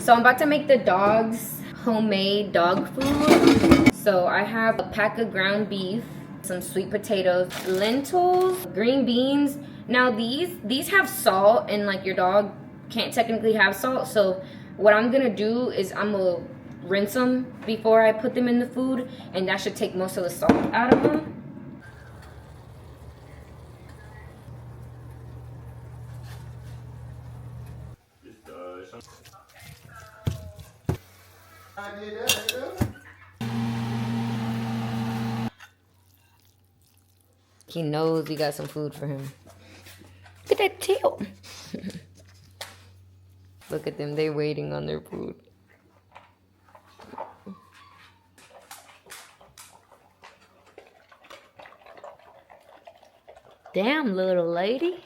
So I'm about to make the dogs homemade dog food. So I have a pack of ground beef, some sweet potatoes, lentils, green beans. Now these have salt, and like your dog can't technically have salt. So what I'm gonna do is I'm gonna rinse them before I put them in the food, and that should take most of the salt out of them. He knows we got some food for him. Look at that tail. Look at them, they're waiting on their food. Damn, little lady.